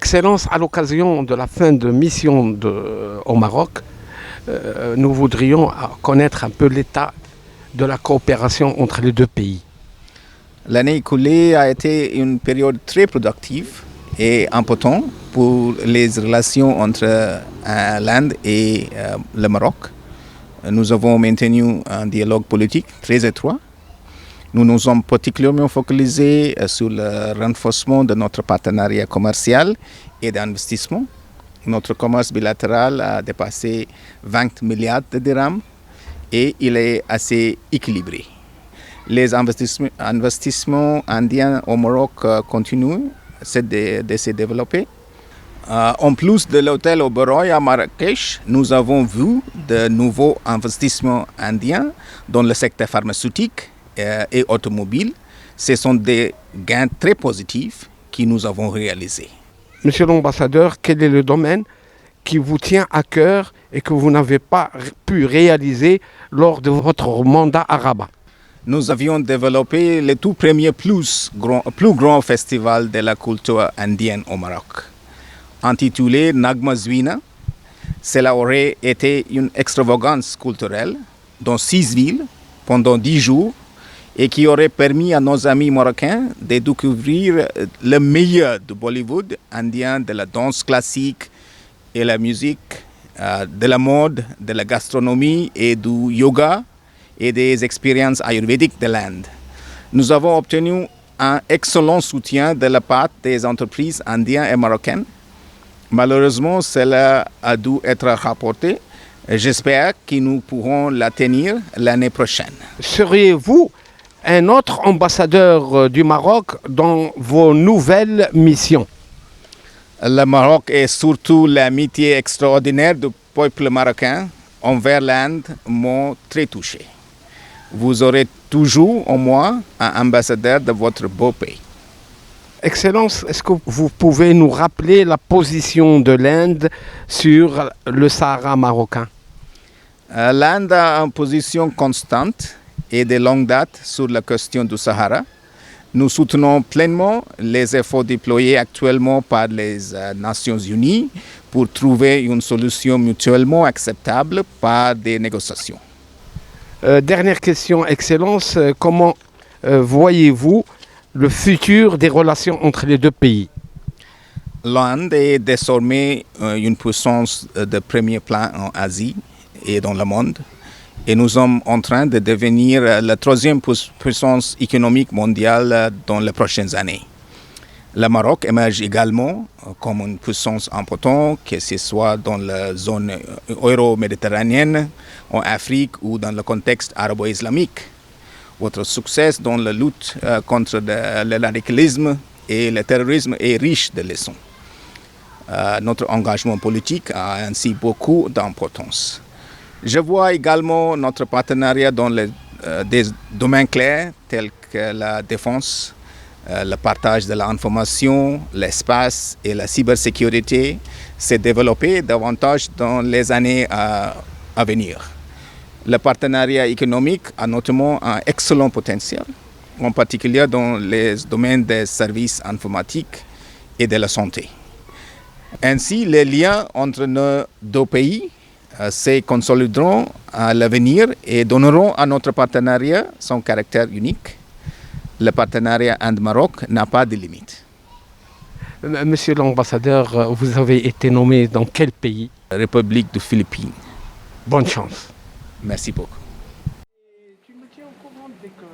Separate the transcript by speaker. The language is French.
Speaker 1: Excellence, à l'occasion de la fin de mission au Maroc, nous voudrions connaître un peu l'état de la coopération entre les deux pays.
Speaker 2: L'année écoulée a été une période très productive et importante pour les relations entre l'Inde et le Maroc. Nous avons maintenu un dialogue politique très étroit. Nous nous sommes particulièrement focalisés sur le renforcement de notre partenariat commercial et d'investissement. Notre commerce bilatéral a dépassé 20 milliards de dirhams et il est assez équilibré. Les investissements indiens au Maroc continuent de se développer. En plus de l'hôtel Oberoi à Marrakech, nous avons vu de nouveaux investissements indiens dans le secteur pharmaceutique et automobile. Ce sont des gains très positifs que nous avons réalisés.
Speaker 1: Monsieur l'ambassadeur, quel est le domaine qui vous tient à cœur et que vous n'avez pas pu réaliser lors de votre mandat à Rabat?
Speaker 2: Nous avions développé le tout premier plus grand festival de la culture indienne au Maroc. Intitulé Nagma Zwina, cela aurait été une extravagance culturelle dans 6 villes pendant 10 jours et qui aurait permis à nos amis marocains de découvrir le meilleur de Bollywood indien, de la danse classique et la musique, de la mode, de la gastronomie et du yoga et des expériences ayurvédiques de l'Inde. Nous avons obtenu un excellent soutien de la part des entreprises indiennes et marocaines. Malheureusement, cela a dû être rapporté. J'espère que nous pourrons l'atteindre l'année prochaine.
Speaker 1: Seriez-vous un autre ambassadeur du Maroc dans vos nouvelles missions?
Speaker 2: Le Maroc est surtout l'amitié extraordinaire du peuple marocain envers l'Inde m'ont très touché. Vous aurez toujours en moi un ambassadeur de votre beau pays.
Speaker 1: Excellence, est-ce que vous pouvez nous rappeler la position de l'Inde sur le Sahara marocain?
Speaker 2: L'Inde a une position constante et de longue date sur la question du Sahara. Nous soutenons pleinement les efforts déployés actuellement par les Nations Unies pour trouver une solution mutuellement acceptable par des négociations.
Speaker 1: Dernière question, Excellence, comment voyez-vous le futur des relations entre les deux pays?
Speaker 2: L'Inde est désormais une puissance de premier plan en Asie et dans le monde. Et nous sommes en train de devenir la 3e puissance économique mondiale dans les prochaines années. Le Maroc émerge également comme une puissance importante, que ce soit dans la zone euro-méditerranéenne, en Afrique ou dans le contexte arabo-islamique. Votre succès dans la lutte contre le radicalisme et le terrorisme est riche de leçons. Notre engagement politique a ainsi beaucoup d'importance. Je vois également notre partenariat dans des domaines clairs tels que la défense, le partage de l'information, l'espace et la cybersécurité se développer davantage dans les années à venir. Le partenariat économique a notamment un excellent potentiel, en particulier dans les domaines des services informatiques et de la santé. Ainsi, les liens entre nos deux pays se consolideront à l'avenir et donneront à notre partenariat son caractère unique. Le partenariat Inde-Maroc n'a pas de limite.
Speaker 1: Monsieur l'ambassadeur, vous avez été nommé dans quel pays?
Speaker 2: République des Philippines.
Speaker 1: Bonne chance.
Speaker 2: Merci beaucoup.
Speaker 1: Tu me tiens au courant dès que...